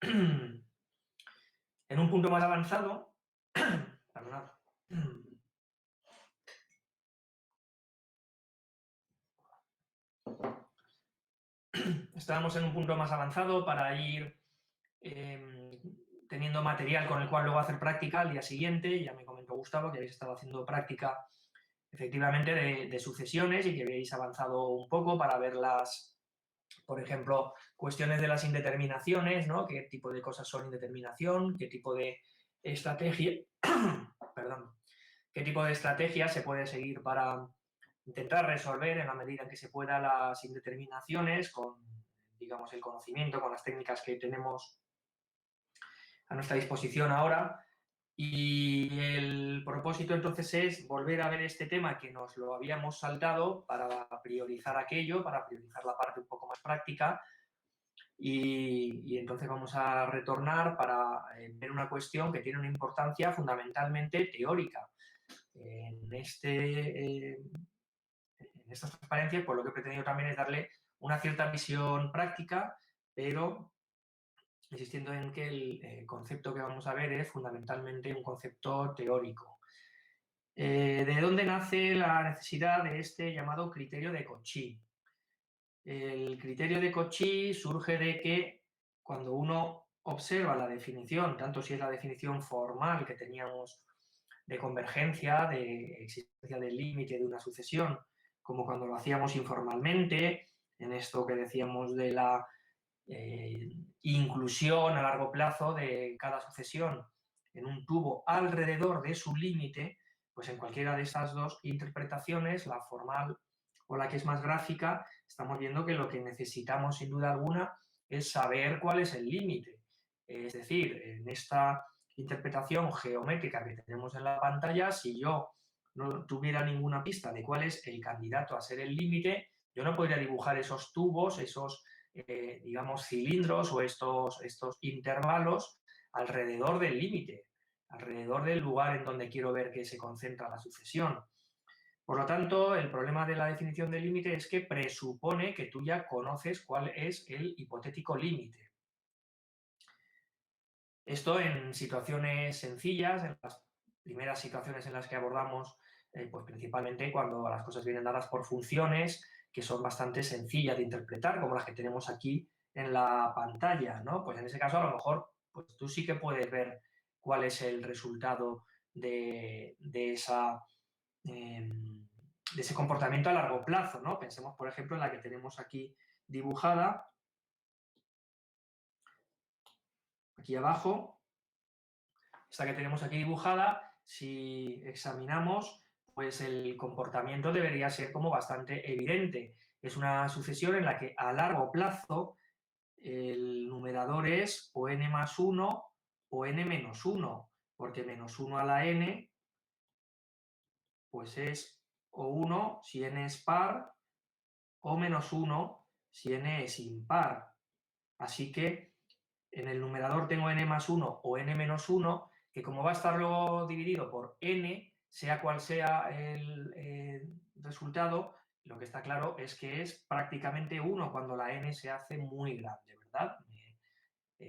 En un punto más avanzado, perdonad, estábamos en un punto más avanzado para ir teniendo material con el cual luego hacer práctica al día siguiente. Ya me comentó Gustavo que habéis estado haciendo práctica efectivamente de sucesiones y que habéis avanzado un poco para ver las, por ejemplo, cuestiones de las indeterminaciones, ¿no? ¿Qué tipo de cosas son indeterminación? ¿Qué tipo de estrategia, perdón, qué tipo de estrategia se puede seguir para intentar resolver en la medida en que se pueda las indeterminaciones con, digamos, el conocimiento, con las técnicas que tenemos a nuestra disposición ahora? Y el propósito entonces es volver a ver este tema que nos lo habíamos saltado para priorizar aquello, para priorizar la parte un poco más práctica y entonces vamos a retornar para ver una cuestión que tiene una importancia fundamentalmente teórica. En estas transparencias, pues lo que he pretendido también es darle una cierta visión práctica, pero insistiendo en que el concepto que vamos a ver es fundamentalmente un concepto teórico. ¿De dónde nace la necesidad de este llamado criterio de Cauchy? El criterio de Cauchy surge de que cuando uno observa la definición, tanto si es la definición formal que teníamos de convergencia, de existencia del límite de una sucesión, como cuando lo hacíamos informalmente, en esto que decíamos de la inclusión a largo plazo de cada sucesión en un tubo alrededor de su límite, pues en cualquiera de estas dos interpretaciones, la formal o la que es más gráfica, estamos viendo que lo que necesitamos sin duda alguna es saber cuál es el límite. Es decir, en esta interpretación geométrica que tenemos en la pantalla, si yo no tuviera ninguna pista de cuál es el candidato a ser el límite, yo no podría dibujar esos tubos, esos, digamos, cilindros o estos intervalos alrededor del límite, alrededor del lugar en donde quiero ver que se concentra la sucesión. Por lo tanto, el problema de la definición del límite es que presupone que tú ya conoces cuál es el hipotético límite. Esto en situaciones sencillas, en las primeras situaciones en las que abordamos, pues principalmente cuando las cosas vienen dadas por funciones que son bastante sencillas de interpretar, como las que tenemos aquí en la pantalla, ¿no? Pues en ese caso a lo mejor pues tú sí que puedes ver cuál es el resultado de ese comportamiento a largo plazo, ¿no? Pensemos, por ejemplo, en la que tenemos aquí dibujada, aquí abajo, esta que tenemos aquí dibujada, si examinamos, pues el comportamiento debería ser como bastante evidente. Es una sucesión en la que a largo plazo el numerador es o n más 1 o n menos 1, porque menos 1 a la n pues es o 1 si n es par o menos 1 si n es impar. Así que en el numerador tengo n más 1 o n menos 1, que como va a estar luego dividido por n, sea cual sea el resultado, lo que está claro es que es prácticamente 1 cuando la n se hace muy grande, ¿verdad?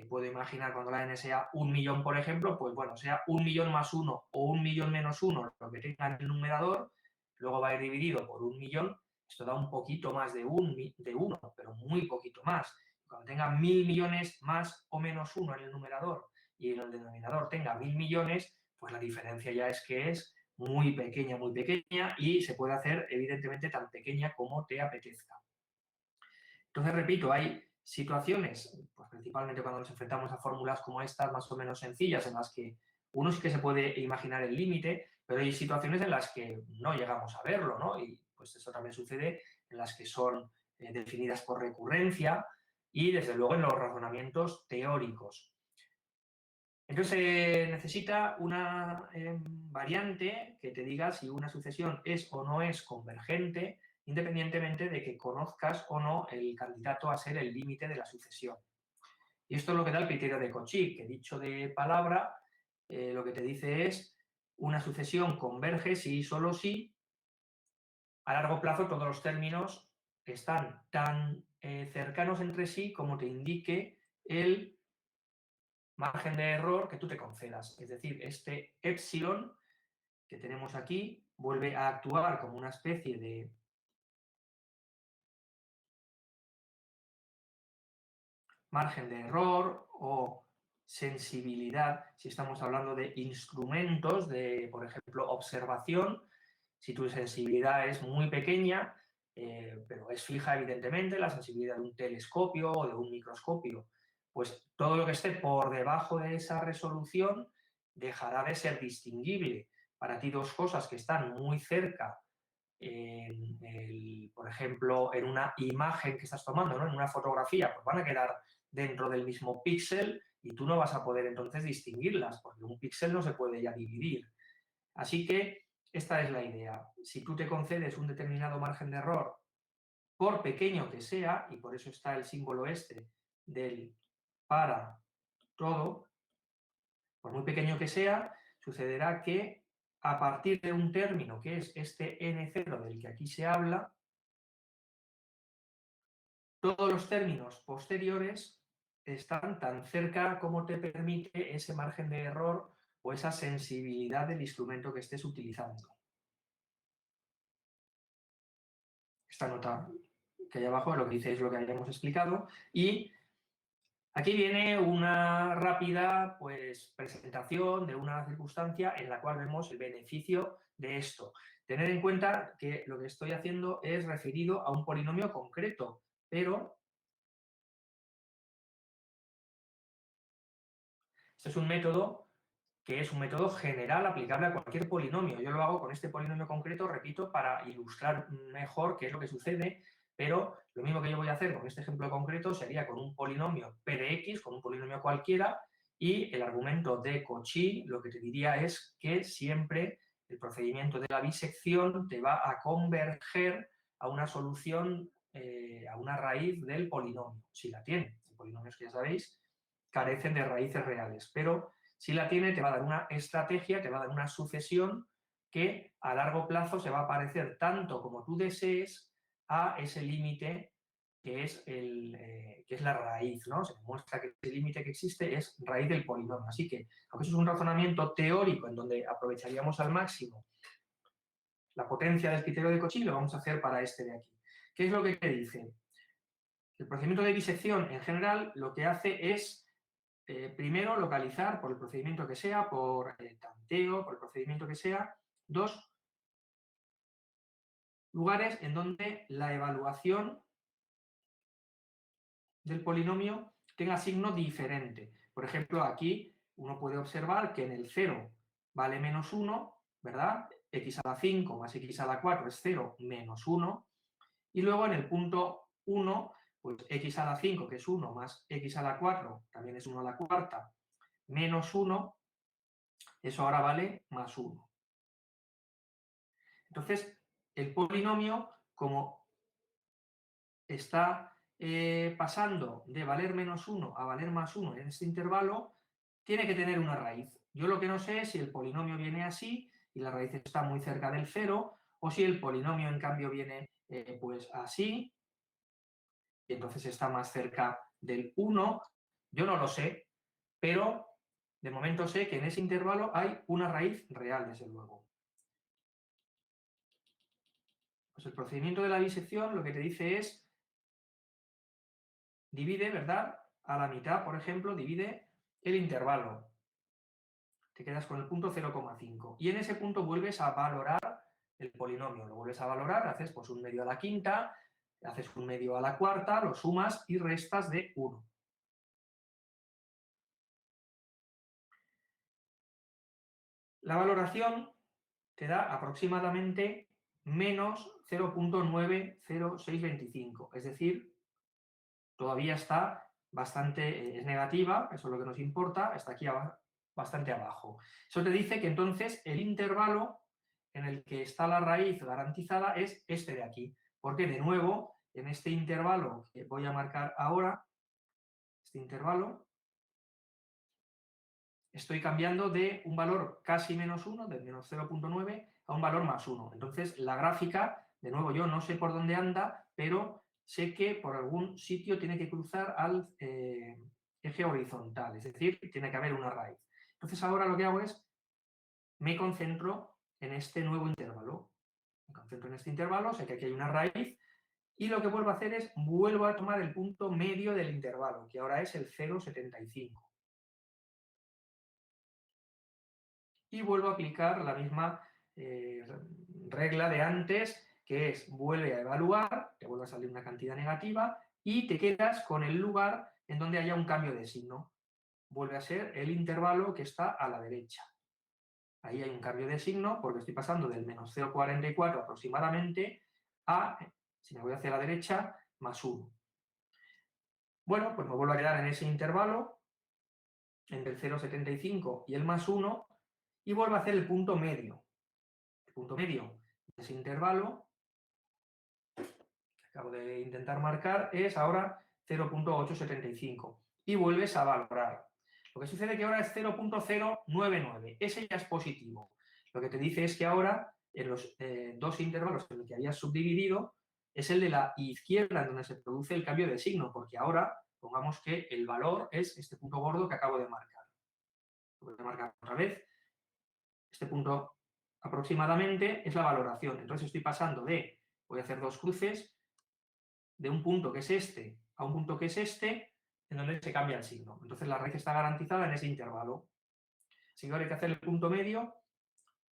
Puedo imaginar cuando la n sea 1.000.000, por ejemplo, pues bueno, sea 1.000.000 más 1 o 1.000.000 menos 1, lo que tenga en el numerador, luego va a ir dividido por 1.000.000, esto da un poquito más de 1, pero muy poquito más. Cuando tenga 1.000.000.000 más o menos 1 en el numerador y en el denominador tenga 1.000.000.000, pues la diferencia ya es que es muy pequeña y se puede hacer evidentemente tan pequeña como te apetezca. Entonces, repito, hay situaciones, pues principalmente cuando nos enfrentamos a fórmulas como estas, más o menos sencillas, en las que uno sí que se puede imaginar el límite, pero hay situaciones en las que no llegamos a verlo, ¿no? Y pues eso también sucede en las que son definidas por recurrencia y, desde luego, en los razonamientos teóricos. Entonces, se necesita una variante que te diga si una sucesión es o no es convergente, independientemente de que conozcas o no el candidato a ser el límite de la sucesión. Y esto es lo que da el criterio de Cauchy, que dicho de palabra, lo que te dice es una sucesión converge si y solo si a largo plazo todos los términos están tan cercanos entre sí como te indique el margen de error que tú te concedas. Es decir, este epsilon que tenemos aquí vuelve a actuar como una especie de margen de error o sensibilidad, si estamos hablando de instrumentos de, por ejemplo, observación. Si tu sensibilidad es muy pequeña, pero es fija, evidentemente, la sensibilidad de un telescopio o de un microscopio, pues todo lo que esté por debajo de esa resolución dejará de ser distinguible. Para ti, dos cosas que están muy cerca, por ejemplo, en una imagen que estás tomando, ¿no? En una fotografía, pues van a quedar dentro del mismo píxel y tú no vas a poder entonces distinguirlas, porque un píxel no se puede ya dividir. Así que esta es la idea. Si tú te concedes un determinado margen de error, por pequeño que sea, y por eso está el símbolo este del para todo, por muy pequeño que sea, sucederá que a partir de un término que es este n0 del que aquí se habla, todos los términos posteriores están tan cerca como te permite ese margen de error o esa sensibilidad del instrumento que estés utilizando. Esta nota que hay abajo lo que dice es lo que hayamos explicado y aquí viene una rápida presentación de una circunstancia en la cual vemos el beneficio de esto. Tened en cuenta que lo que estoy haciendo es referido a un polinomio concreto, pero este es un método que es un método general aplicable a cualquier polinomio. Yo lo hago con este polinomio concreto, repito, para ilustrar mejor qué es lo que sucede, pero lo mismo que yo voy a hacer con este ejemplo concreto sería con un polinomio p de x, con un polinomio cualquiera, y el argumento de Cauchy lo que te diría es que siempre el procedimiento de la bisección te va a converger a una solución, a una raíz del polinomio, si la tiene. Los polinomios que ya sabéis carecen de raíces reales, pero si la tiene, te va a dar una estrategia, te va a dar una sucesión que a largo plazo se va a parecer tanto como tú desees a ese límite que es la raíz, ¿no? Se demuestra que ese límite que existe es raíz del polinomio. Así que, aunque eso es un razonamiento teórico en donde aprovecharíamos al máximo la potencia del criterio de Cauchy, lo vamos a hacer para este de aquí. ¿Qué es lo que te dice? El procedimiento de bisección en general lo que hace es primero, localizar, por el procedimiento que sea, por tanteo, por el procedimiento que sea, dos lugares en donde la evaluación del polinomio tenga signo diferente. Por ejemplo, aquí uno puede observar que en el 0 vale menos 1, ¿verdad? X a la 5 más X a la 4 es 0 menos 1. Y luego en el punto 1, pues X a la 5, que es 1, más X a la 4, también es 1 a la cuarta, menos 1, eso ahora vale más 1. Entonces, el polinomio, como está pasando de valer menos 1 a valer más 1 en este intervalo, tiene que tener una raíz. Yo lo que no sé es si el polinomio viene así y la raíz está muy cerca del 0, o si el polinomio en cambio viene pues así, y entonces está más cerca del 1. Yo no lo sé, pero de momento sé que en ese intervalo hay una raíz real, desde luego. Pues el procedimiento de la bisección lo que te dice es divide, ¿verdad? A la mitad, por ejemplo, divide el intervalo. Te quedas con el punto 0,5. Y en ese punto vuelves a valorar el polinomio. Lo vuelves a valorar, haces pues un medio a la quinta, haces un medio a la cuarta, lo sumas y restas de 1. La valoración te da aproximadamente menos 0,90625. Es decir, todavía está bastante, es negativa, eso es lo que nos importa, está aquí bastante abajo. Eso te dice que entonces el intervalo en el que está la raíz garantizada es este de aquí, porque de nuevo, en este intervalo que voy a marcar ahora, este intervalo, estoy cambiando de un valor casi menos 1, de menos 0,9, a un valor más 1. Entonces, la gráfica, de nuevo, yo no sé por dónde anda, pero sé que por algún sitio tiene que cruzar eje horizontal, es decir, tiene que haber una raíz. Entonces ahora lo que hago es, me concentro en este nuevo intervalo. Me concentro en este intervalo, sé que aquí hay una raíz, y lo que vuelvo a hacer es, vuelvo a tomar el punto medio del intervalo, que ahora es el 0,75. Y vuelvo a aplicar la misma regla de antes, que es, vuelve a evaluar, te vuelve a salir una cantidad negativa, y te quedas con el lugar en donde haya un cambio de signo. Vuelve a ser el intervalo que está a la derecha. Ahí hay un cambio de signo porque estoy pasando del menos 0,44 aproximadamente a, si me voy hacia la derecha, más 1. Bueno, pues me vuelvo a quedar en ese intervalo, entre el 0,75 y el más 1, y vuelvo a hacer el punto medio. El punto medio de ese intervalo, que acabo de intentar marcar, es ahora 0,875. Y vuelves a valorar. Lo que sucede que ahora es 0,099. Ese ya es positivo. Lo que te dice es que ahora, en los dos intervalos en los que habías subdividido, es el de la izquierda en donde se produce el cambio de signo, porque ahora, pongamos que el valor es este punto gordo que acabo de marcar. Voy a marcar otra vez. Este punto aproximadamente es la valoración. Entonces estoy pasando de, voy a hacer dos cruces, de un punto que es este a un punto que es este, en donde se cambia el signo. Entonces la raíz está garantizada en ese intervalo. Si ahora hay que hacer el punto medio,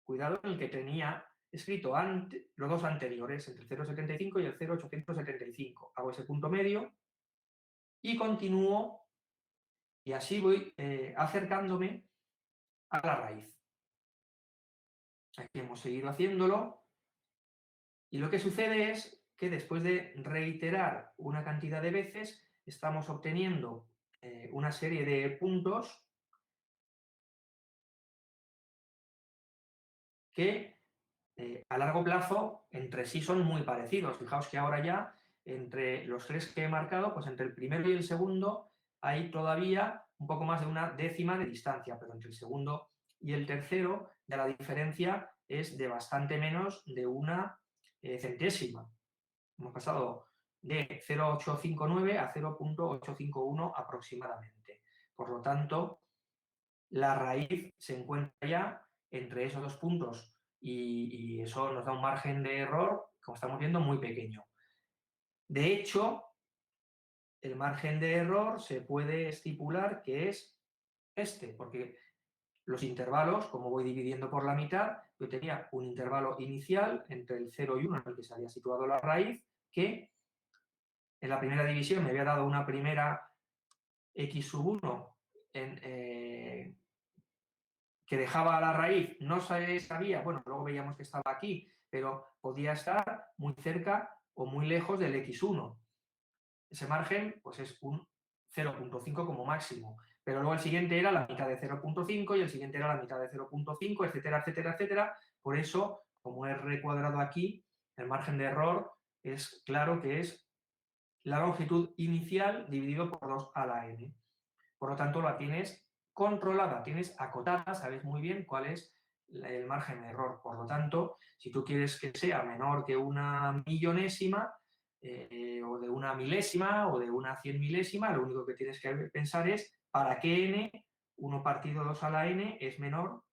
cuidado en el que tenía escrito los dos anteriores, entre el 0,75 y el 0,875. Hago ese punto medio y continúo, y así voy acercándome a la raíz. Aquí hemos seguido haciéndolo, y lo que sucede es que después de reiterar una cantidad de veces, estamos obteniendo una serie de puntos que a largo plazo entre sí son muy parecidos. Fijaos que ahora ya, entre los tres que he marcado, pues entre el primero y el segundo hay todavía un poco más de una décima de distancia, pero entre el segundo y el tercero ya la diferencia es de bastante menos de una centésima. Hemos pasado de 0,859 a 0,851 aproximadamente. Por lo tanto, la raíz se encuentra ya entre esos dos puntos y eso nos da un margen de error, como estamos viendo, muy pequeño. De hecho, el margen de error se puede estipular que es este, porque los intervalos, como voy dividiendo por la mitad, yo tenía un intervalo inicial entre el 0 y 1 en el que se había situado la raíz, que en la primera división me había dado una primera x sub 1 que dejaba a la raíz, no se sabía, bueno, luego veíamos que estaba aquí, pero podía estar muy cerca o muy lejos del x1. Ese margen pues es un 0,5 como máximo, pero luego el siguiente era la mitad de 0,5 y el siguiente era la mitad de 0,5, etcétera, etcétera, etcétera. Por eso, como he recuadrado aquí, el margen de error es claro que es la longitud inicial dividido por 2 a la n. Por lo tanto, la tienes controlada, tienes acotada, sabes muy bien cuál es el margen de error. Por lo tanto, si tú quieres que sea menor que una millonésima, o de una milésima, o de una 100 milésima, lo único que tienes que pensar es para qué n, 1 partido 2 a la n, es menor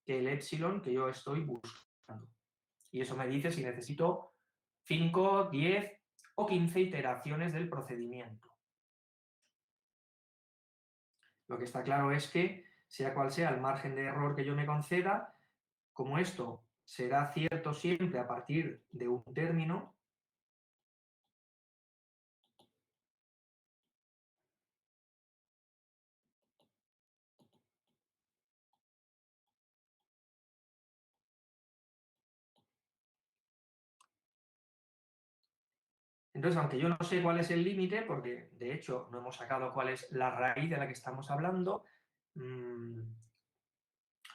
que el epsilon que yo estoy buscando. Y eso me dice si necesito 5, 10 o 15 iteraciones del procedimiento. Lo que está claro es que, sea cual sea el margen de error que yo me conceda, como esto será cierto siempre a partir de un término, entonces, aunque yo no sé cuál es el límite, porque de hecho no hemos sacado cuál es la raíz de la que estamos hablando,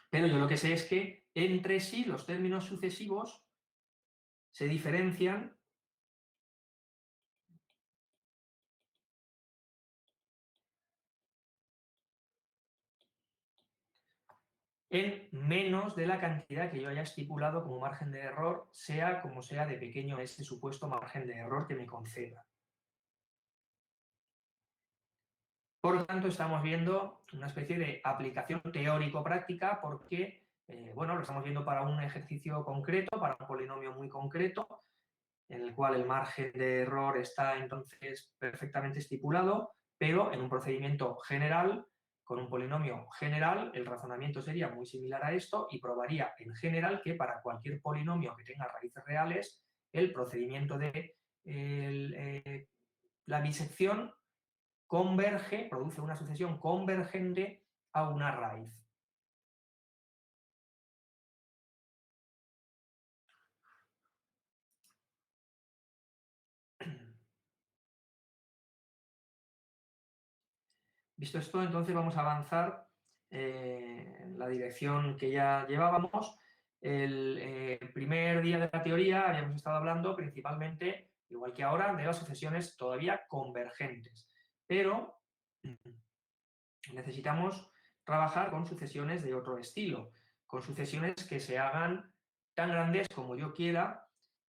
pero yo lo que sé es que entre sí los términos sucesivos se diferencian en menos de la cantidad que yo haya estipulado como margen de error, sea como sea de pequeño ese supuesto margen de error que me conceda. Por lo tanto, estamos viendo una especie de aplicación teórico-práctica porque, bueno, lo estamos viendo para un ejercicio concreto, para un polinomio muy concreto, en el cual el margen de error está entonces perfectamente estipulado, pero en un procedimiento general, con un polinomio general, el razonamiento sería muy similar a esto y probaría en general que para cualquier polinomio que tenga raíces reales, el procedimiento de la bisección converge, produce una sucesión convergente a una raíz. Visto esto, entonces vamos a avanzar en la dirección que ya llevábamos. El primer día de la teoría habíamos estado hablando principalmente, igual que ahora, de las sucesiones todavía convergentes, pero necesitamos trabajar con sucesiones de otro estilo, con sucesiones que se hagan tan grandes como yo quiera,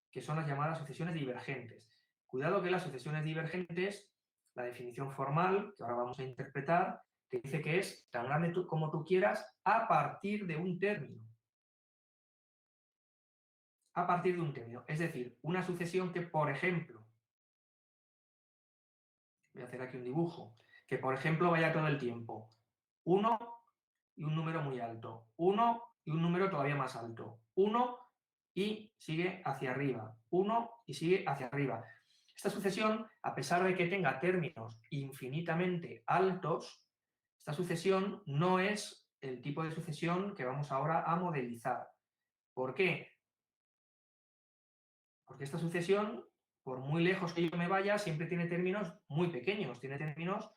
que son las llamadas sucesiones divergentes. Cuidado que las sucesiones divergentes, la definición formal, que ahora vamos a interpretar, te dice que es tan grande como tú quieras a partir de un término. A partir de un término. Es decir, una sucesión que, por ejemplo, voy a hacer aquí un dibujo, que por ejemplo vaya todo el tiempo 1 y un número muy alto, 1 y un número todavía más alto, 1 y sigue hacia arriba, 1 y sigue hacia arriba. Esta sucesión, a pesar de que tenga términos infinitamente altos, esta sucesión no es el tipo de sucesión que vamos ahora a modelizar. ¿Por qué? Porque esta sucesión, por muy lejos que yo me vaya, siempre tiene términos muy pequeños, tiene términos,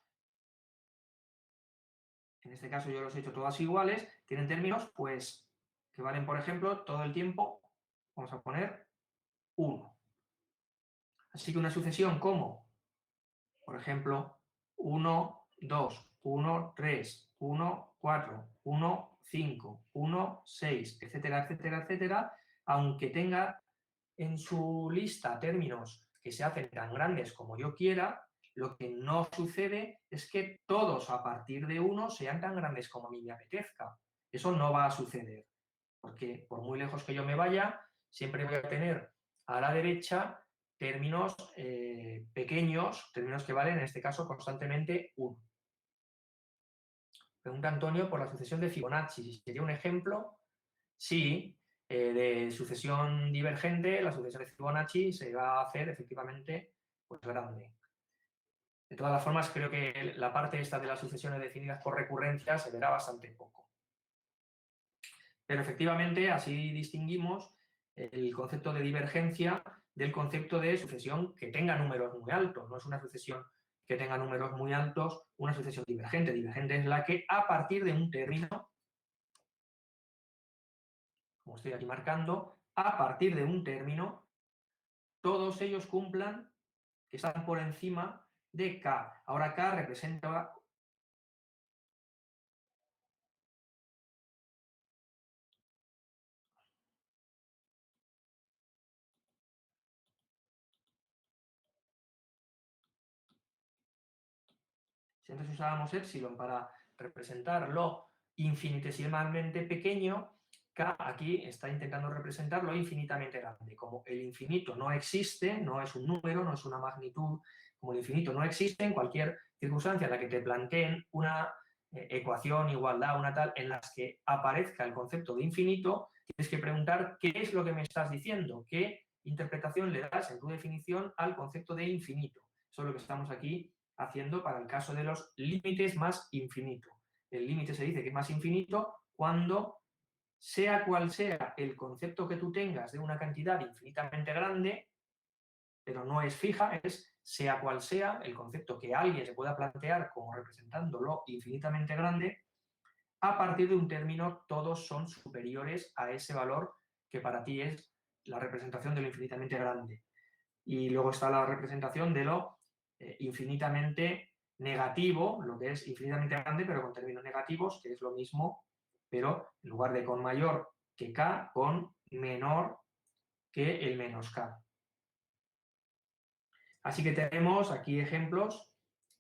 en este caso yo los he hecho todas iguales, tienen términos pues que valen, por ejemplo, todo el tiempo, vamos a poner 1. Así que una sucesión como, por ejemplo, 1, 2, 1, 3, 1, 4, 1, 5, 1, 6, etcétera, etcétera, etcétera, aunque tenga en su lista términos que se hacen tan grandes como yo quiera, lo que no sucede es que todos a partir de 1 sean tan grandes como a mí me apetezca. Eso no va a suceder, porque por muy lejos que yo me vaya, siempre voy a tener a la derecha términos pequeños, términos que valen en este caso constantemente 1. Pregunta Antonio por la sucesión de Fibonacci. ¿Sería un ejemplo? Sí, de sucesión divergente, la sucesión de Fibonacci se va a hacer efectivamente pues, grande. De todas las formas, creo que la parte esta de las sucesiones definidas por recurrencia se verá bastante poco. Pero efectivamente, así distinguimos el concepto de divergencia del concepto de sucesión que tenga números muy altos. No es una sucesión que tenga números muy altos, una sucesión divergente. Divergente es la que a partir de un término, como estoy aquí marcando, a partir de un término, todos ellos cumplan que están por encima de K. Ahora K representa si antes usábamos epsilon para representar lo infinitesimalmente pequeño, K aquí está intentando representar lo infinitamente grande. Como el infinito no existe, no es un número, no es una magnitud, como el infinito no existe, en cualquier circunstancia en la que te planteen una ecuación, igualdad, una tal, en las que aparezca el concepto de infinito, tienes que preguntar qué es lo que me estás diciendo, qué interpretación le das en tu definición al concepto de infinito. Eso es lo que estamos aquí haciendo para el caso de los límites más infinito. El límite se dice que es más infinito cuando, sea cual sea el concepto que tú tengas de una cantidad infinitamente grande, pero no es fija, es sea cual sea el concepto que alguien se pueda plantear como representando lo infinitamente grande, a partir de un término todos son superiores a ese valor que para ti es la representación de lo infinitamente grande. Y luego está la representación de lo infinitamente negativo, lo que es infinitamente grande, pero con términos negativos, que es lo mismo, pero en lugar de con mayor que K, con menor que el menos K. Así que tenemos aquí ejemplos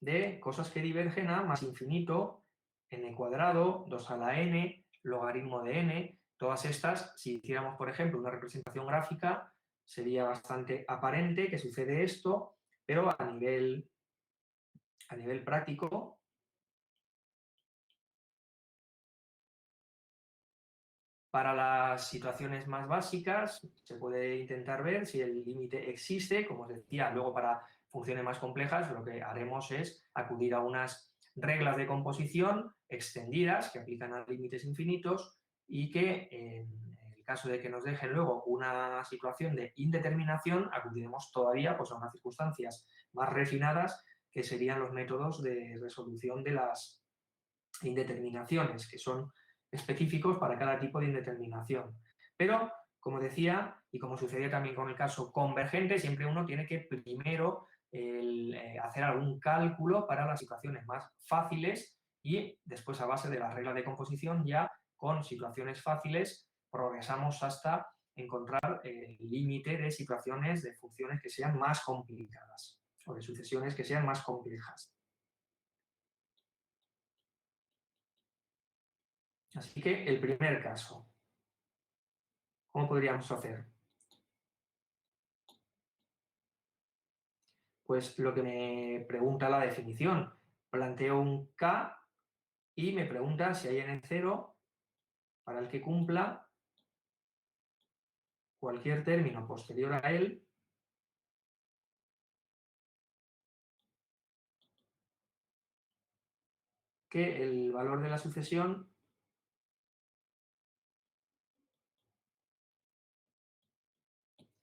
de cosas que divergen a más infinito, n cuadrado, 2 a la n, logaritmo de n. Todas estas, si hiciéramos, por ejemplo, una representación gráfica, sería bastante aparente que sucede esto, pero a nivel práctico, para las situaciones más básicas, se puede intentar ver si el límite existe. Como os decía, luego para funciones más complejas lo que haremos es acudir a unas reglas de composición extendidas que aplican a límites infinitos y que en el caso de que nos dejen luego una situación de indeterminación, acudiremos todavía pues, a unas circunstancias más refinadas que serían los métodos de resolución de las indeterminaciones, que son específicos para cada tipo de indeterminación. Pero, como decía, y como sucedía también con el caso convergente, siempre uno tiene que primero hacer algún cálculo para las situaciones más fáciles y después, a base de la regla de composición, ya con situaciones fáciles progresamos hasta encontrar el límite de situaciones de funciones que sean más complicadas o de sucesiones que sean más complejas. Así que el primer caso, ¿cómo podríamos hacer? Pues lo que me pregunta la definición. Planteo un K y me pregunta si hay n0 para el que cumpla cualquier término posterior a él que el valor de la sucesión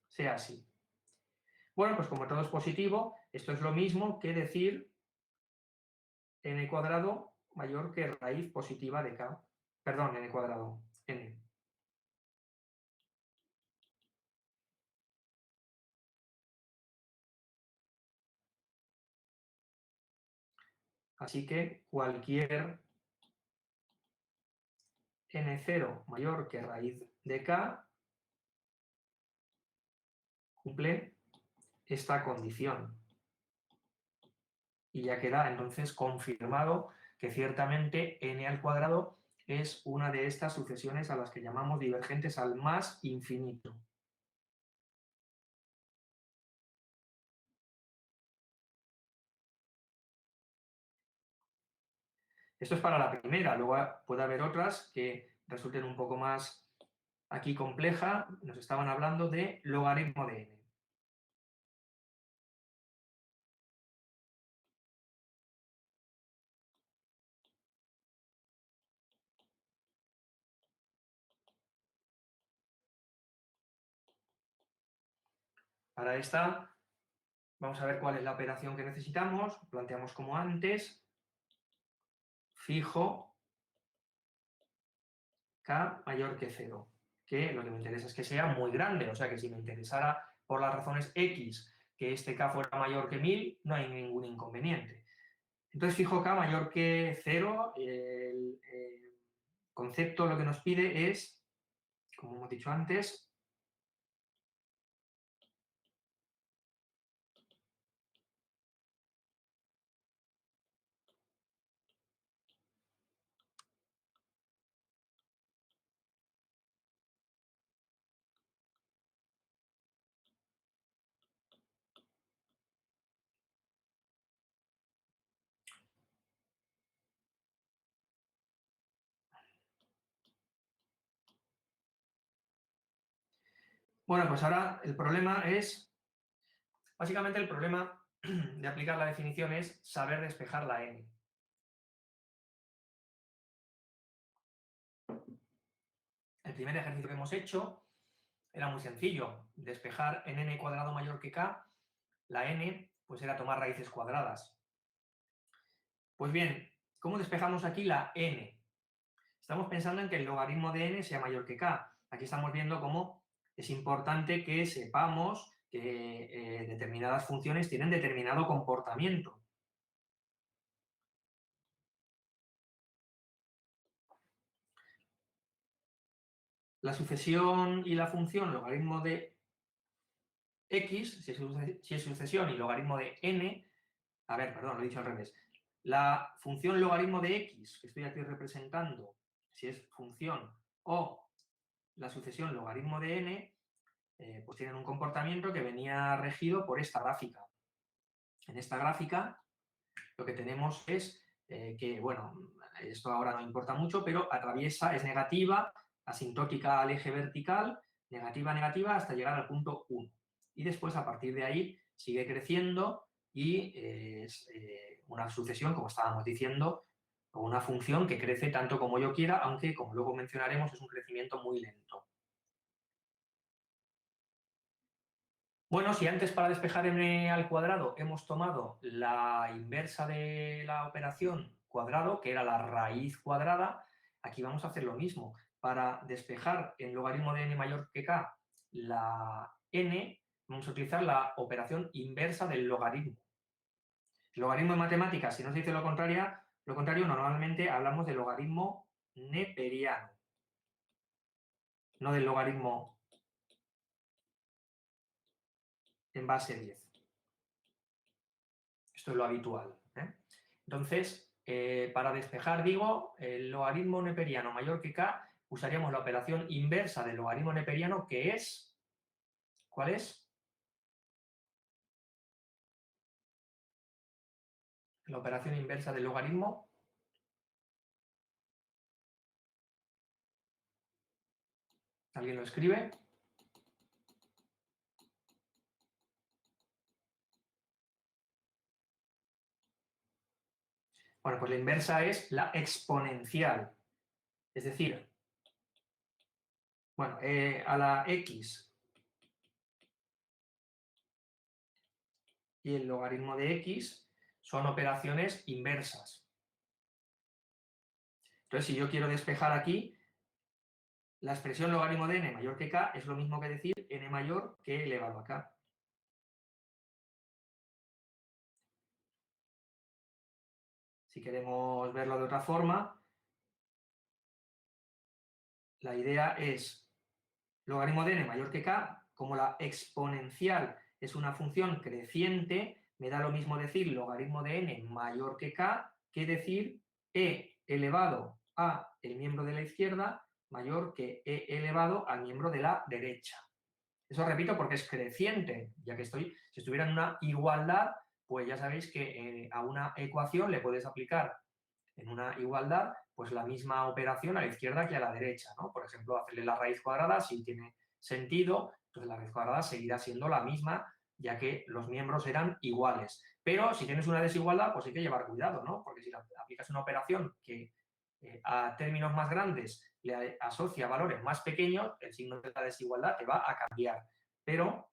sea así. Bueno, pues como todo es positivo, esto es lo mismo que decir n cuadrado mayor que raíz positiva de K. Perdón, n cuadrado, n. Así que cualquier n0 mayor que raíz de K cumple esta condición. Y ya queda entonces confirmado que ciertamente n al cuadrado es una de estas sucesiones a las que llamamos divergentes al más infinito. Esto es para la primera, luego puede haber otras que resulten un poco más aquí compleja. Nos estaban hablando de logaritmo de n. Para esta vamos a ver cuál es la operación que necesitamos. Planteamos como antes, fijo K mayor que 0, que lo que me interesa es que sea muy grande, o sea que si me interesara por las razones X que este K fuera mayor que 1000, no hay ningún inconveniente. Entonces fijo K mayor que 0, el concepto lo que nos pide es, como hemos dicho antes, bueno, pues ahora el problema es, básicamente el problema de aplicar la definición es saber despejar la n. El primer ejercicio que hemos hecho era muy sencillo, despejar en n cuadrado mayor que k, la n pues era tomar raíces cuadradas. Pues bien, ¿cómo despejamos aquí la n? Estamos pensando en que el logaritmo de n sea mayor que k. Aquí estamos viendo cómo es importante que sepamos que determinadas funciones tienen determinado comportamiento. La sucesión y la función logaritmo de x, si es sucesión y logaritmo de n, A ver, perdón, lo he dicho al revés. La función logaritmo de x, que estoy aquí representando, si es función, o la sucesión logaritmo de n, pues tienen un comportamiento que venía regido por esta gráfica. En esta gráfica lo que tenemos es que, bueno, esto ahora no importa mucho, pero atraviesa, es negativa, asintótica al eje vertical, negativa, negativa, hasta llegar al punto 1. Y después, a partir de ahí, sigue creciendo y es una sucesión, como estábamos diciendo, o una función que crece tanto como yo quiera, aunque, como luego mencionaremos, es un crecimiento muy lento. Bueno, si antes para despejar m al cuadrado hemos tomado la inversa de la operación cuadrado, que era la raíz cuadrada, aquí vamos a hacer lo mismo. Para despejar en logaritmo de n mayor que k la n, vamos a utilizar la operación inversa del logaritmo. El logaritmo en matemáticas, si no se dice lo contrario, normalmente hablamos del logaritmo neperiano, no del logaritmo en base 10. Esto es lo habitual. Entonces, para despejar, digo, el logaritmo neperiano mayor que k, usaríamos la operación inversa del logaritmo neperiano, que es, ¿cuál es? La operación inversa del logaritmo. ¿Alguien lo escribe? Bueno, pues la inversa es la exponencial. Es decir, bueno, a la x y el logaritmo de x son operaciones inversas. Entonces, si yo quiero despejar aquí, la expresión logaritmo de n mayor que k es lo mismo que decir n mayor que elevado a k. Si queremos verlo de otra forma, la idea es logaritmo de n mayor que k, como la exponencial es una función creciente, me da lo mismo decir logaritmo de n mayor que k que decir e elevado a el miembro de la izquierda mayor que e elevado al miembro de la derecha. Eso repito porque es creciente, ya que si estuviera en una igualdad, pues ya sabéis que a una ecuación le puedes aplicar en una igualdad, pues la misma operación a la izquierda que a la derecha, ¿no? Por ejemplo, hacerle la raíz cuadrada, si tiene sentido, entonces la raíz cuadrada seguirá siendo la misma, ya que los miembros eran iguales. Pero si tienes una desigualdad, pues hay que llevar cuidado, ¿no? Porque si aplicas una operación que a términos más grandes le asocia valores más pequeños, el signo de la desigualdad te va a cambiar. Pero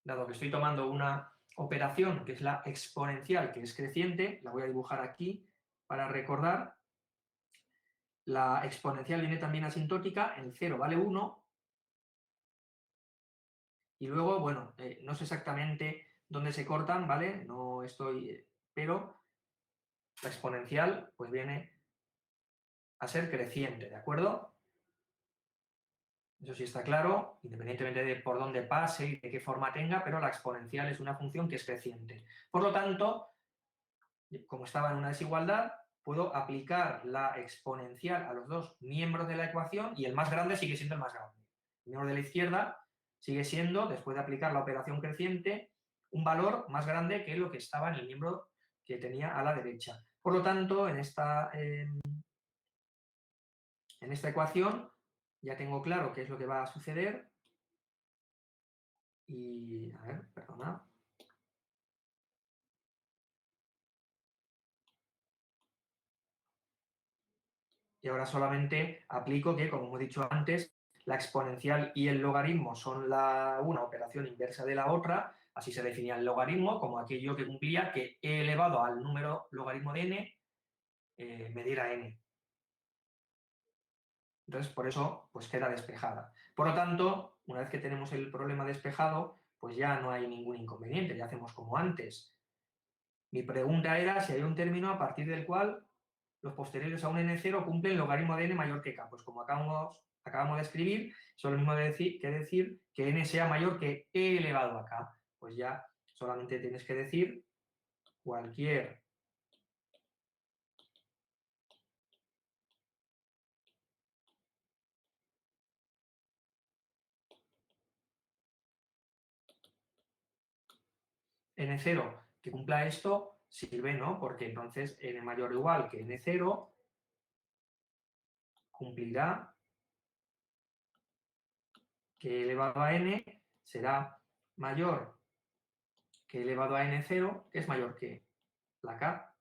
dado que estoy tomando una operación que es la exponencial, que es creciente, la voy a dibujar aquí para recordar. La exponencial viene también asintótica, el 0 vale 1, y luego, bueno, no sé exactamente dónde se cortan, ¿vale? No estoy, pero la exponencial pues viene a ser creciente, ¿de acuerdo? Eso sí está claro, independientemente de por dónde pase y de qué forma tenga, pero la exponencial es una función que es creciente. Por lo tanto, como estaba en una desigualdad, puedo aplicar la exponencial a los dos miembros de la ecuación y el más grande sigue siendo el más grande. El miembro de la izquierda sigue siendo, después de aplicar la operación creciente, un valor más grande que lo que estaba en el miembro que tenía a la derecha. Por lo tanto, en esta ecuación ya tengo claro qué es lo que va a suceder y, a ver, perdona. Y ahora solamente aplico que, como hemos dicho antes, la exponencial y el logaritmo son una operación inversa de la otra, así se definía el logaritmo como aquello que cumplía que e elevado al número logaritmo de n me diera n. Entonces, por eso, pues queda despejada. Por lo tanto, una vez que tenemos el problema despejado, pues ya no hay ningún inconveniente, ya hacemos como antes. Mi pregunta era si hay un término a partir del cual los posteriores a un n0 cumplen logaritmo de n mayor que k. Pues como acabamos acabamos de escribir, son lo mismo que decir que n sea mayor que e elevado a k. Pues ya solamente tienes que decir cualquier n0 que cumpla esto sirve, ¿no? Porque entonces n mayor o igual que n0 cumplirá que elevado a n será mayor que elevado a n0, que es mayor que la k,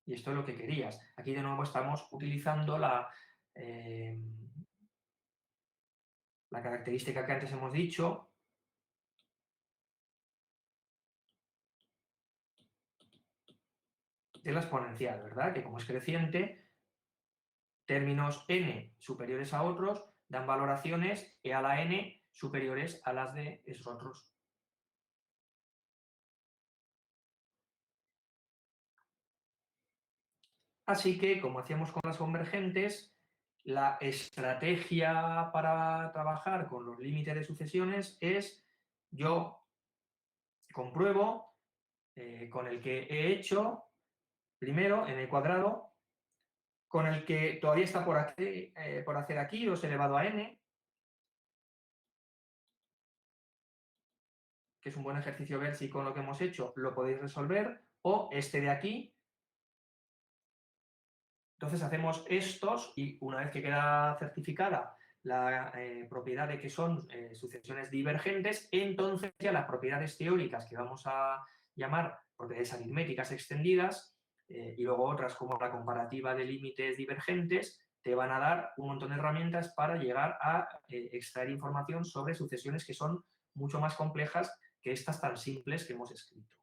y esto es lo que querías. Aquí de nuevo estamos utilizando la característica que antes hemos dicho, de la exponencial, ¿verdad? Que como es creciente, términos n superiores a otros dan valoraciones e a la n superiores a las de esos otros. Así que, como hacíamos con las convergentes, la estrategia para trabajar con los límites de sucesiones es yo compruebo con el que he hecho primero en el cuadrado, con el que todavía está por hacer aquí, 2 elevado a n, que es un buen ejercicio ver si con lo que hemos hecho lo podéis resolver, o este de aquí. Entonces hacemos estos y una vez que queda certificada la propiedad de que son sucesiones divergentes, entonces ya las propiedades teóricas que vamos a llamar propiedades aritméticas extendidas y luego otras como la comparativa de límites divergentes te van a dar un montón de herramientas para llegar a extraer información sobre sucesiones que son mucho más complejas que estas tan simples que hemos escrito.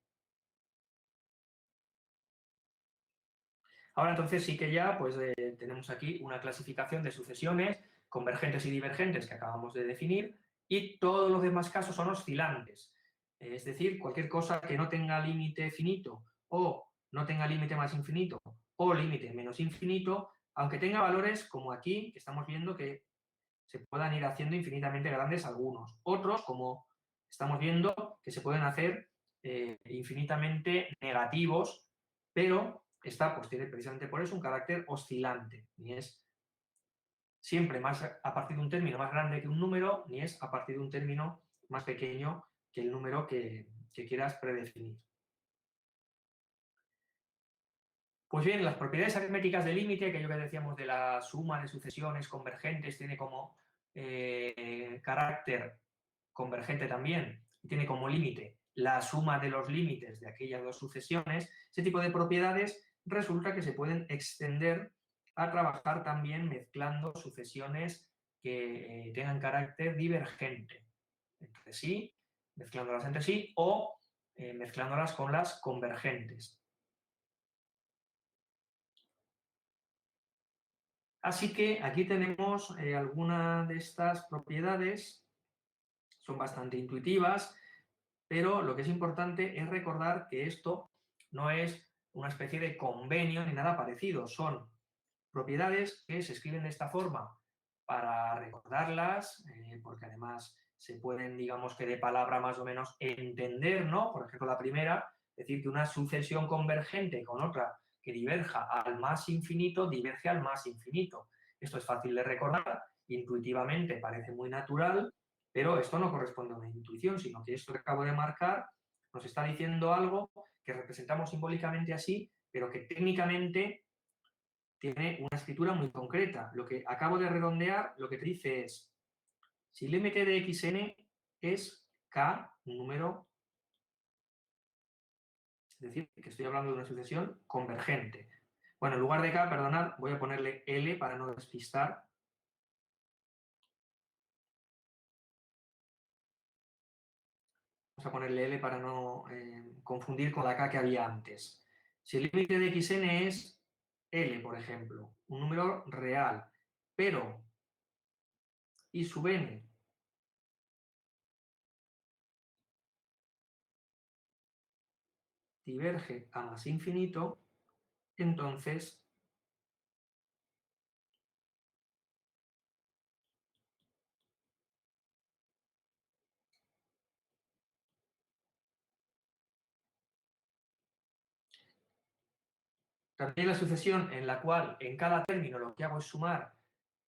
Ahora entonces sí que ya pues, tenemos aquí una clasificación de sucesiones convergentes y divergentes que acabamos de definir y todos los demás casos son oscilantes. Es decir, cualquier cosa que no tenga límite finito o no tenga límite más infinito o límite menos infinito, aunque tenga valores como aquí, que estamos viendo que se puedan ir haciendo infinitamente grandes algunos. Otros, como estamos viendo, que se pueden hacer infinitamente negativos, pero esta pues tiene precisamente por eso un carácter oscilante, ni es siempre más a partir de un término más grande que un número, ni es a partir de un término más pequeño que el número que quieras predefinir. Pues bien, las propiedades aritméticas del límite, aquello que decíamos de la suma de sucesiones convergentes, tiene como carácter convergente también, y tiene como límite la suma de los límites de aquellas dos sucesiones. Ese tipo de propiedades resulta que se pueden extender a trabajar también mezclando sucesiones que tengan carácter divergente entre sí, mezclándolas entre sí o mezclándolas con las convergentes. Así que aquí tenemos algunas de estas propiedades, son bastante intuitivas, pero lo que es importante es recordar que esto no es una especie de convenio ni nada parecido, son propiedades que se escriben de esta forma para recordarlas, porque además se pueden, digamos que de palabra más o menos entender, ¿no? Por ejemplo, la primera, decir que una sucesión convergente con otra que diverja al más infinito, diverge al más infinito. Esto es fácil de recordar, intuitivamente parece muy natural, pero esto no corresponde a una intuición, sino que esto que acabo de marcar nos está diciendo algo que representamos simbólicamente así, pero que técnicamente tiene una escritura muy concreta. Lo que acabo de redondear, lo que te dice es, si el límite de xn es k, un número, es decir, que estoy hablando de una sucesión convergente. Bueno, en lugar de k, perdonad, voy a ponerle L para no despistar. Vamos a ponerle L para no confundir con la k que había antes. Si el límite de xn es L, por ejemplo, un número real, pero y sub n diverge a más infinito, entonces También la sucesión en la cual en cada término lo que hago es sumar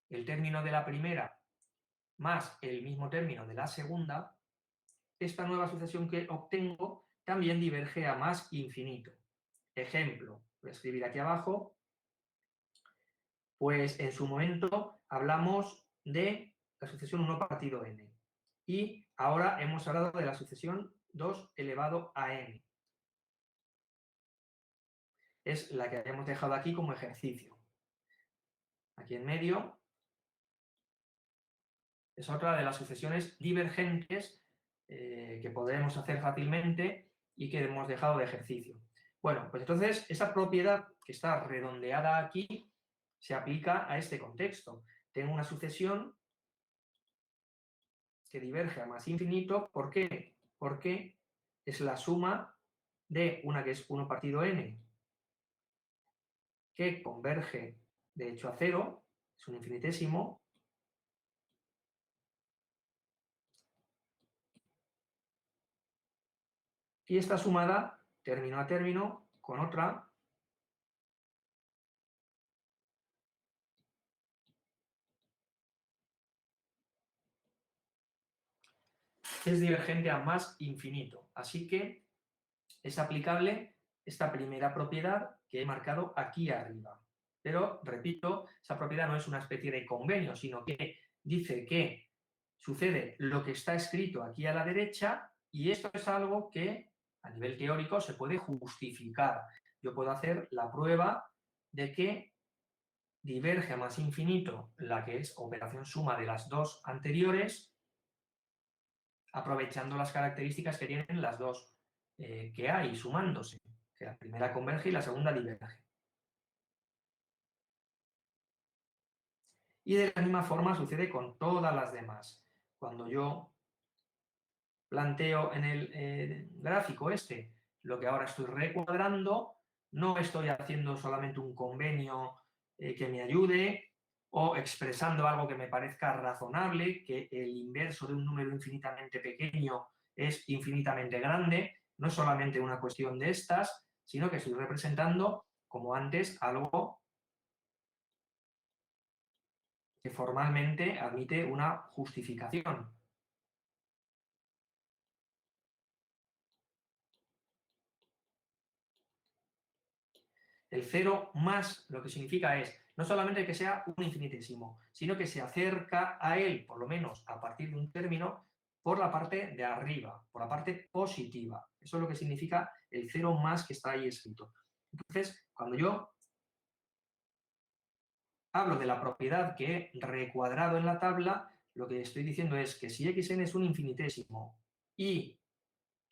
el término de la primera más el mismo término de la segunda, esta nueva sucesión que obtengo también diverge a más infinito. Ejemplo, voy a escribir aquí abajo, pues en su momento hablamos de la sucesión 1 partido n. Y ahora hemos hablado de la sucesión 2 elevado a n. Es la que hemos dejado aquí como ejercicio. Aquí en medio es otra de las sucesiones divergentes que podremos hacer fácilmente y que hemos dejado de ejercicio. Bueno, pues entonces esa propiedad que está redondeada aquí se aplica a este contexto. Tengo una sucesión que diverge a más infinito. ¿Por qué? Porque es la suma de una que es 1 partido n, que converge de hecho a 0, es un infinitésimo, y está sumada término a término con otra que es divergente a más infinito. Así que es aplicable esta primera propiedad que he marcado aquí arriba. Pero, repito, esa propiedad no es una especie de convenio, sino que dice que sucede lo que está escrito aquí a la derecha y esto es algo que a nivel teórico se puede justificar. Yo puedo hacer la prueba de que diverge a más infinito la que es operación suma de las dos anteriores, aprovechando las características que tienen las dos que hay sumándose, que la primera converge y la segunda diverge. Y de la misma forma sucede con todas las demás. Cuando yo planteo en el gráfico este lo que ahora estoy recuadrando, no estoy haciendo solamente un convenio que me ayude o expresando algo que me parezca razonable, que el inverso de un número infinitamente pequeño es infinitamente grande, no es solamente una cuestión de estas, sino que estoy representando, como antes, algo que formalmente admite una justificación. El cero más lo que significa es no solamente que sea un infinitésimo, sino que se acerca a él, por lo menos a partir de un término, por la parte de arriba, por la parte positiva. Eso es lo que significa el cero más que está ahí escrito. Entonces, cuando yo hablo de la propiedad que he recuadrado en la tabla, lo que estoy diciendo es que si xn es un infinitésimo y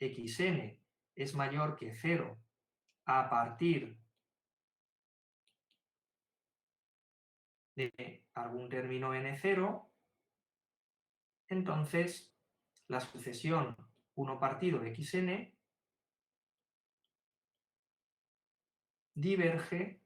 xn es mayor que 0 a partir de algún término n0, entonces la sucesión 1 partido de xn diverge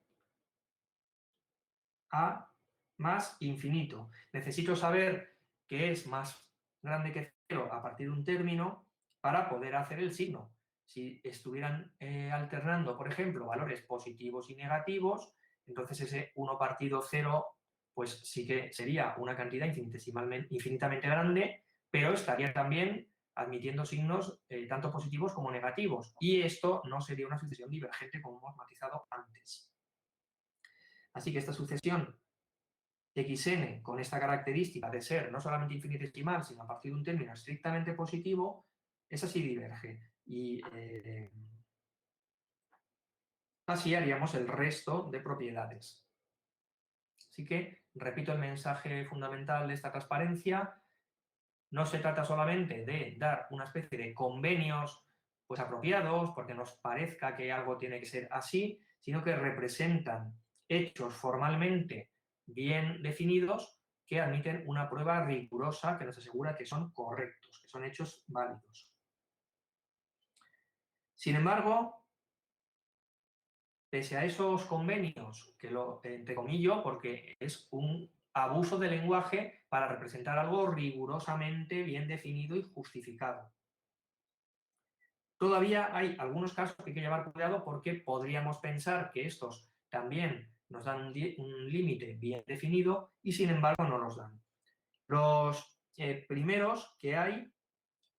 a más infinito. Necesito saber que es más grande que 0 a partir de un término para poder hacer el signo. Si estuvieran alternando, por ejemplo, valores positivos y negativos, entonces ese 1 partido 0 pues sí que sería una cantidad infinitamente grande, pero estaría también admitiendo signos tanto positivos como negativos. Y esto no sería una sucesión divergente como hemos matizado antes. Así que esta sucesión xn con esta característica de ser no solamente infinitesimal, sino a partir de un término estrictamente positivo, esa sí diverge. Y así haríamos el resto de propiedades. Así que, repito el mensaje fundamental de esta transparencia, no se trata solamente de dar una especie de convenios pues, apropiados, porque nos parezca que algo tiene que ser así, sino que representan hechos formalmente bien definidos que admiten una prueba rigurosa que nos asegura que son correctos, que son hechos válidos. Sin embargo, pese a esos convenios, que lo entrecomillo porque es un abuso de lenguaje para representar algo rigurosamente bien definido y justificado. Todavía hay algunos casos que hay que llevar cuidado porque podríamos pensar que estos también nos dan un límite bien definido y sin embargo no los dan. Los primeros que hay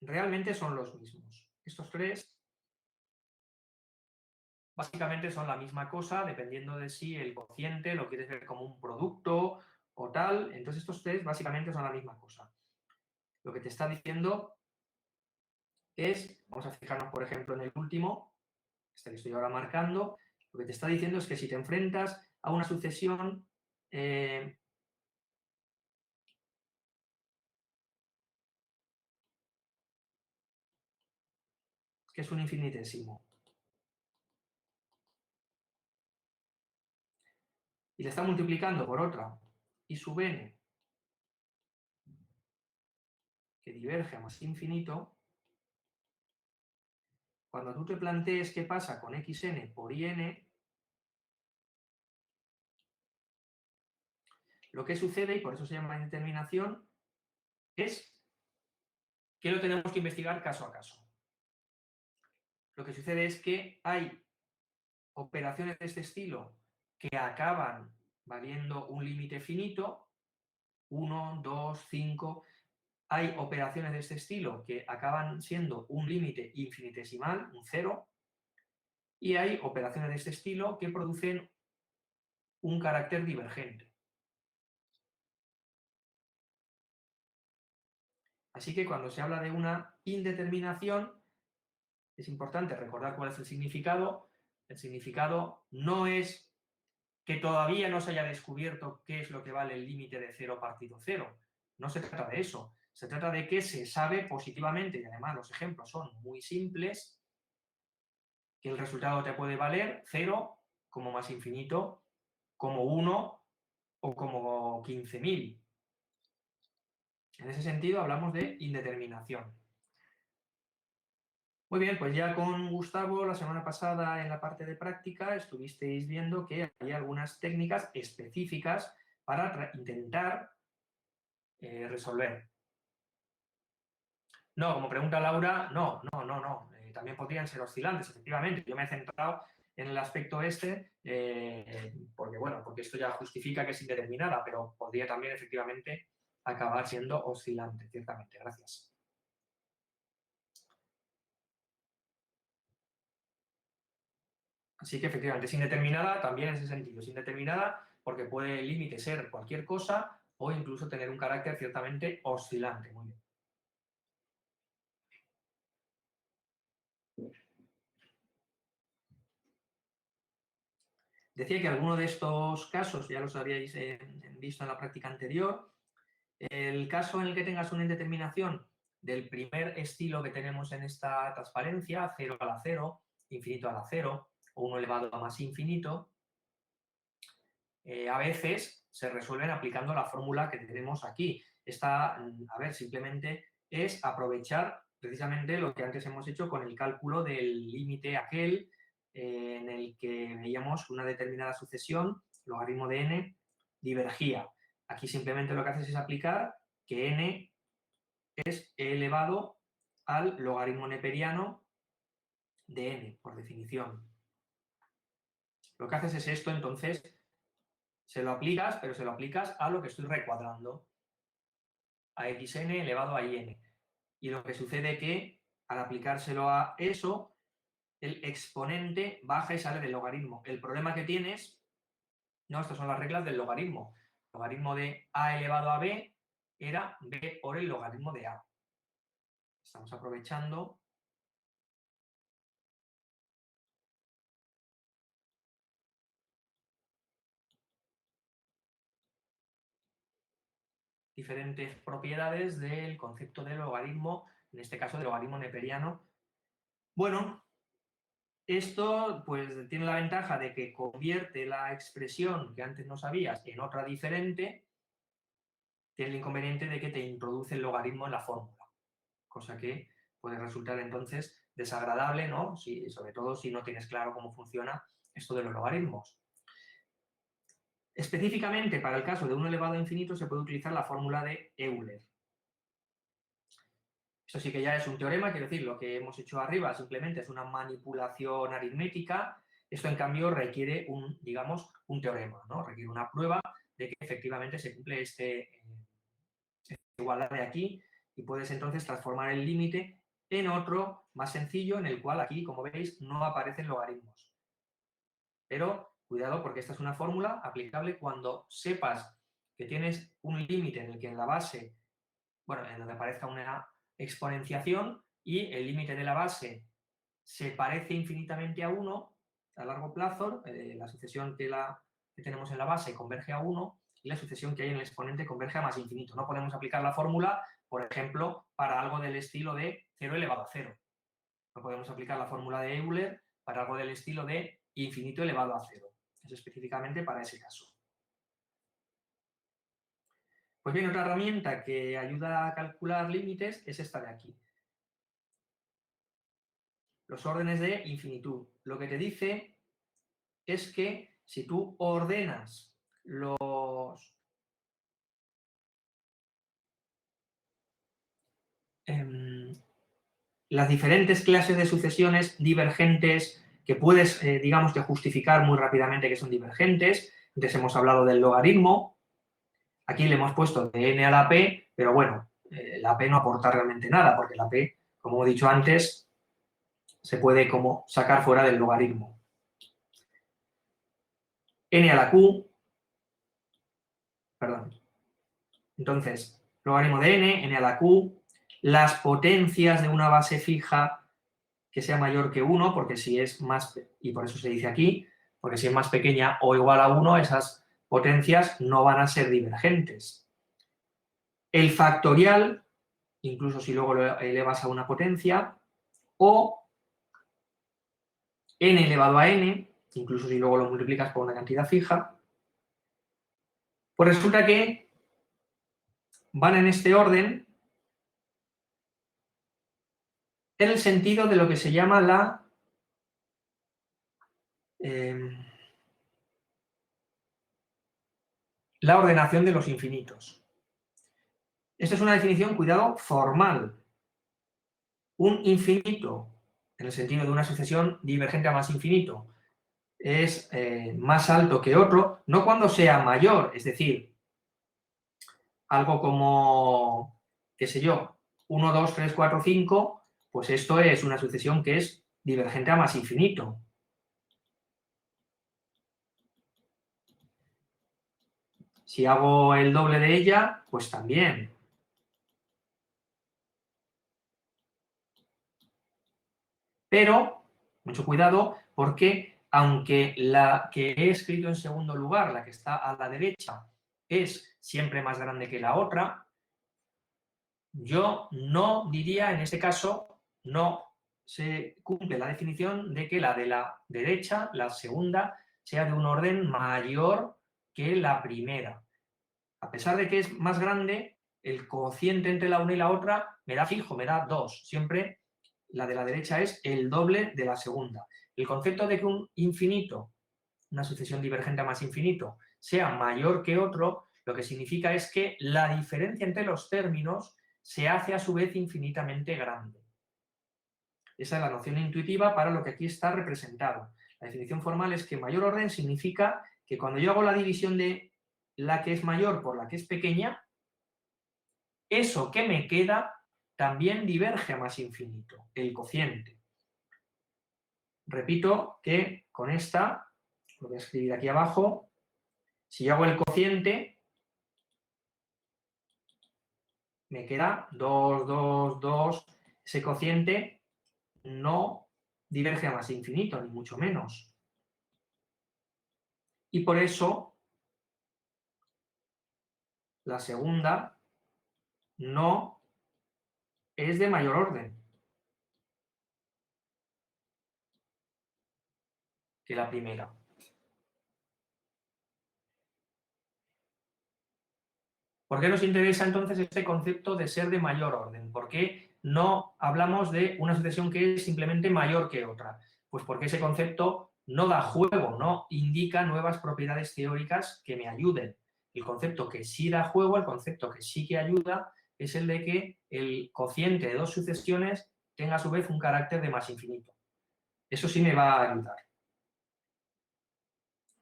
realmente son los mismos. Estos tres básicamente son la misma cosa, dependiendo de si el cociente lo quieres ver como un producto o tal. Entonces estos tres básicamente son la misma cosa. Lo que te está diciendo es, vamos a fijarnos por ejemplo en el último, este que estoy ahora marcando, lo que te está diciendo es que si te enfrentas a una sucesión que es un infinitésimo, y le está multiplicando por otra, y sub n, que diverge a más infinito, cuando tú te plantees qué pasa con xn por in, lo que sucede, y por eso se llama indeterminación, es que lo tenemos que investigar caso a caso. Lo que sucede es que hay operaciones de este estilo que acaban valiendo un límite finito, 1, 2, 5. Hay operaciones de este estilo que acaban siendo un límite infinitesimal, un 0, y hay operaciones de este estilo que producen un carácter divergente. Así que cuando se habla de una indeterminación, es importante recordar cuál es el significado. El significado no es que todavía no se haya descubierto qué es lo que vale el límite de 0 partido 0. No se trata de eso. Se trata de que se sabe positivamente, y además los ejemplos son muy simples, que el resultado te puede valer 0 como más infinito, como 1 o como 15.000. En ese sentido hablamos de indeterminación. Muy bien, pues ya con Gustavo la semana pasada en la parte de práctica estuvisteis viendo que hay algunas técnicas específicas para intentar resolver. No, como pregunta Laura, no. También podrían ser oscilantes, efectivamente. Yo me he centrado en el aspecto este porque esto ya justifica que es indeterminada, pero podría también efectivamente acabar siendo oscilante, ciertamente. Gracias. Así que efectivamente es indeterminada también en ese sentido. Es indeterminada porque puede el límite ser cualquier cosa o incluso tener un carácter ciertamente oscilante. Muy bien. Decía que alguno de estos casos ya los habíais visto en la práctica anterior. El caso en el que tengas una indeterminación del primer estilo que tenemos en esta transparencia, 0 a la 0, infinito a la 0, o 1 elevado a más infinito, a veces se resuelven aplicando la fórmula que tenemos aquí. Esta, a ver, simplemente es aprovechar precisamente lo que antes hemos hecho con el cálculo del límite aquel en el que veíamos una determinada sucesión, logaritmo de n, divergía. Aquí simplemente lo que haces es aplicar que n es e elevado al logaritmo neperiano de n, por definición. Lo que haces es esto, entonces, se lo aplicas, pero se lo aplicas a lo que estoy recuadrando, a xn elevado a in. Y lo que sucede es que, al aplicárselo a eso, el exponente baja y sale del logaritmo. El problema que tienes, no, estas son las reglas del logaritmo. El logaritmo de a elevado a b era b por el logaritmo de a. Estamos aprovechando diferentes propiedades del concepto de logaritmo, en este caso de logaritmo neperiano. Bueno, esto pues tiene la ventaja de que convierte la expresión que antes no sabías en otra diferente, tiene el inconveniente de que te introduce el logaritmo en la fórmula, cosa que puede resultar entonces desagradable, ¿no? Sobre todo si no tienes claro cómo funciona esto de los logaritmos. Específicamente para el caso de 1 elevado a infinito se puede utilizar la fórmula de Euler. Esto sí que ya es un teorema, quiero decir, lo que hemos hecho arriba simplemente es una manipulación aritmética Esto, en cambio, requiere digamos, un teorema, ¿no? Requiere una prueba de que efectivamente se cumple esta igualdad de aquí y puedes entonces transformar el límite en otro más sencillo, en el cual aquí, como veis, no aparecen logaritmos. Pero cuidado, porque esta es una fórmula aplicable cuando sepas que tienes un límite en el que en la base, bueno, en donde aparezca una exponenciación y el límite de la base se parece infinitamente a 1 a largo plazo, la sucesión que tenemos en la base converge a 1 y la sucesión que hay en el exponente converge a más infinito. No podemos aplicar la fórmula, por ejemplo, para algo del estilo de 0 elevado a 0. No podemos aplicar la fórmula de Euler para algo del estilo de infinito elevado a 0. Es específicamente para ese caso. Pues bien, otra herramienta que ayuda a calcular límites es esta de aquí. Los órdenes de infinitud. Lo que te dice es que si tú ordenas las diferentes clases de sucesiones divergentes que puedes, digamos, que justificar muy rápidamente que son divergentes. Antes hemos hablado del logaritmo. Aquí le hemos puesto de n a la p, pero bueno, la p no aporta realmente nada, porque la p, como he dicho antes, se puede como sacar fuera del logaritmo. N a la q, perdón. Entonces, logaritmo de n a la q, las potencias de una base fija que sea mayor que 1, porque si es más, y por eso se dice aquí, porque si es más pequeña o igual a 1, esas potencias no van a ser divergentes. El factorial, incluso si luego lo elevas a una potencia, o n elevado a n, incluso si luego lo multiplicas por una cantidad fija, pues resulta que van en este orden en el sentido de lo que se llama la ordenación de los infinitos. Esta es una definición, cuidado, formal. Un infinito, en el sentido de una sucesión divergente a más infinito, es más alto que otro, no cuando sea mayor, es decir, algo como, qué sé yo, 1, 2, 3, 4, 5, pues esto es una sucesión que es divergente a más infinito. Si hago el doble de ella, pues también. Pero, mucho cuidado, porque aunque la que he escrito en segundo lugar, la que está a la derecha, es siempre más grande que la otra, yo no diría, en este caso, no se cumple la definición de que la de la derecha, la segunda, sea de un orden mayor que la primera. A pesar de que es más grande, el cociente entre la una y la otra me da fijo, me da 2. Siempre la de la derecha es el doble de la segunda. El concepto de que un infinito, una sucesión divergente a más infinito, sea mayor que otro, lo que significa es que la diferencia entre los términos se hace a su vez infinitamente grande. Esa es la noción intuitiva para lo que aquí está representado. La definición formal es que mayor orden significa que cuando yo hago la división de la que es mayor por la que es pequeña, eso que me queda también diverge a más infinito, el cociente. Repito que con esta, lo voy a escribir aquí abajo, si yo hago el cociente, me queda 2, 2, 2. Ese cociente no diverge a más infinito, ni mucho menos. Y por eso la segunda no es de mayor orden que la primera. ¿Por qué nos interesa entonces este concepto de ser de mayor orden? ¿Por qué no hablamos de una sucesión que es simplemente mayor que otra? Pues porque ese concepto no da juego, no indica nuevas propiedades teóricas que me ayuden. El concepto que sí da juego, el concepto que sí que ayuda, es el de que el cociente de dos sucesiones tenga a su vez un carácter de más infinito. Eso sí me va a ayudar.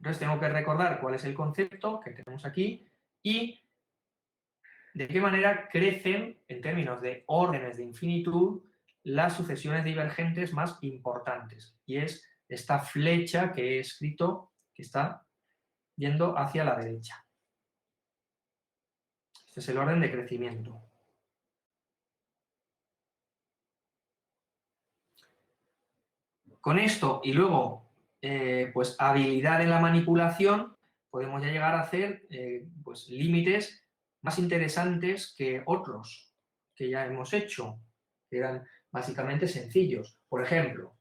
Entonces tengo que recordar cuál es el concepto que tenemos aquí y de qué manera crecen, en términos de órdenes de infinitud, las sucesiones divergentes más importantes. Y es esta flecha que he escrito que está yendo hacia la derecha. Este es el orden de crecimiento. Con esto y luego, pues habilidad en la manipulación, podemos ya llegar a hacer pues, límites más interesantes que otros que ya hemos hecho, que eran básicamente sencillos. Por ejemplo,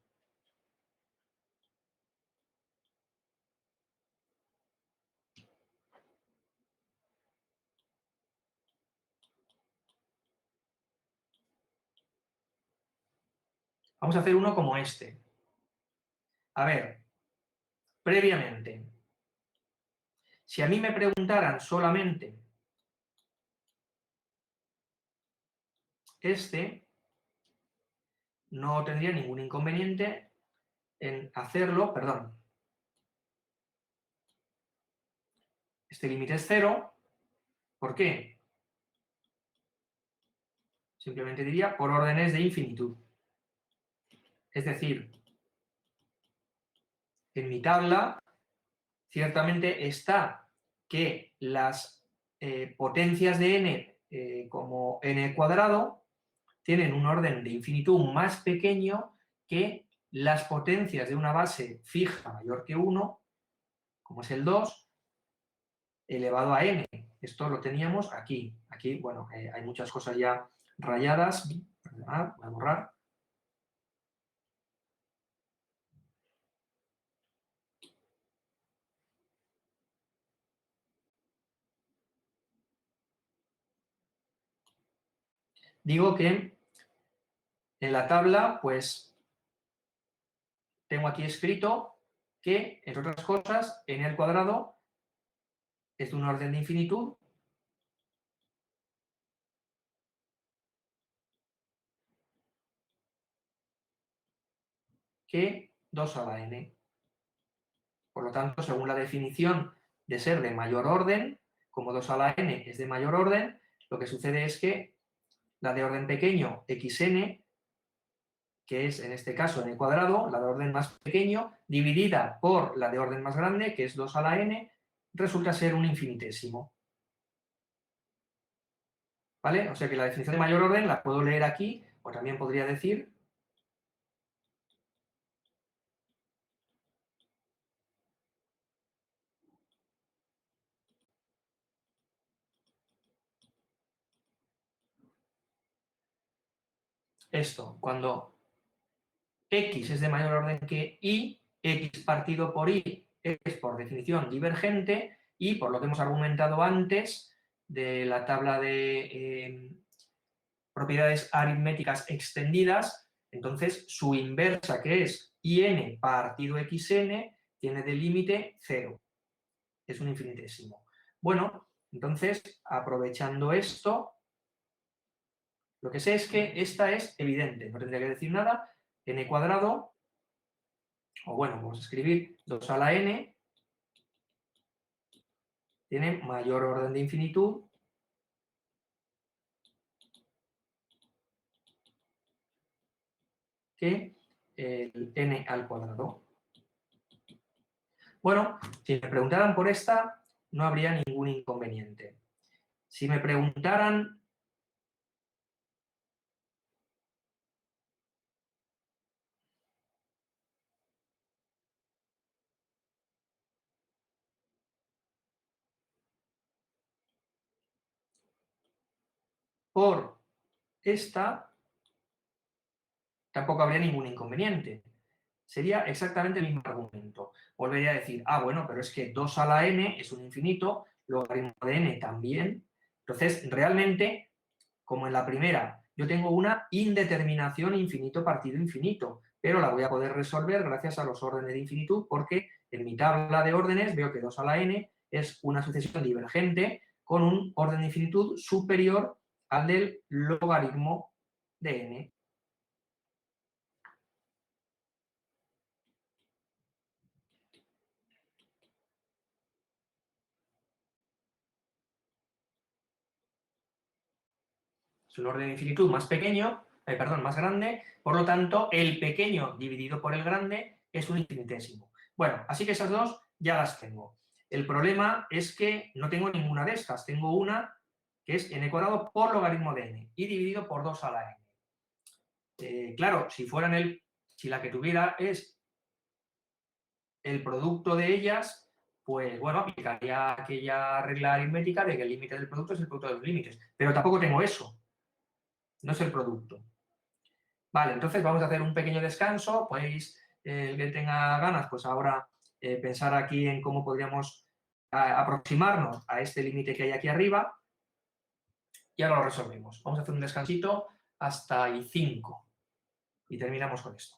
vamos a hacer uno como este. A ver, previamente, si a mí me preguntaran solamente este, no tendría ningún inconveniente en hacerlo, perdón. Este límite es 0. ¿Por qué? Simplemente diría por órdenes de infinitud. Es decir, en mi tabla ciertamente está que las potencias de n como n cuadrado tienen un orden de infinitud más pequeño que las potencias de una base fija mayor que 1, como es el 2, elevado a n. Esto lo teníamos aquí. Aquí, bueno, hay muchas cosas ya rayadas. Voy a borrar. Digo que en la tabla, pues, tengo aquí escrito que, entre otras cosas, n al cuadrado es de un orden de infinitud que 2 a la n. Por lo tanto, según la definición de ser de mayor orden, como 2 a la n es de mayor orden, lo que sucede es que la de orden pequeño, xn, que es en este caso n cuadrado, la de orden más pequeño, dividida por la de orden más grande, que es 2 a la n, resulta ser un infinitésimo. ¿Vale? O sea que la definición de mayor orden la puedo leer aquí, o también podría decir esto, cuando x es de mayor orden que y, x partido por y es por definición divergente y por lo que hemos argumentado antes de la tabla de propiedades aritméticas extendidas, entonces su inversa, que es in partido xn, tiene de límite 0. Es un infinitésimo. Bueno, entonces, aprovechando esto, lo que sé es que esta es evidente, no tendría que decir nada, n cuadrado, o bueno, vamos a escribir 2 a la n, tiene mayor orden de infinitud que el n al cuadrado. Bueno, si me preguntaran por esta, no habría ningún inconveniente. Si me preguntaran por esta, tampoco habría ningún inconveniente. Sería exactamente el mismo argumento. Volvería a decir, ah, bueno, pero es que 2 a la n es un infinito, logaritmo de n también. Entonces, realmente, como en la primera, yo tengo una indeterminación infinito partido infinito, pero la voy a poder resolver gracias a los órdenes de infinitud, porque en mi tabla de órdenes veo que 2 a la n es una sucesión divergente con un orden de infinitud superior al del logaritmo de n. Es un orden de infinitud más pequeño, más grande, por lo tanto, el pequeño dividido por el grande es un infinitésimo. Bueno, así que esas dos ya las tengo. El problema es que no tengo ninguna de estas. Tengo una que es n cuadrado por logaritmo de n y dividido por 2 a la n. Claro, si la que tuviera es el producto de ellas, pues bueno, aplicaría aquella regla aritmética de que el límite del producto es el producto de los límites. Pero tampoco tengo eso. No es el producto. Vale, entonces vamos a hacer un pequeño descanso. Podéis, el que tenga ganas, pues ahora pensar aquí en cómo podríamos aproximarnos a este límite que hay aquí arriba y ahora lo resolvemos. Vamos a hacer un descansito hasta el 5 y terminamos con esto.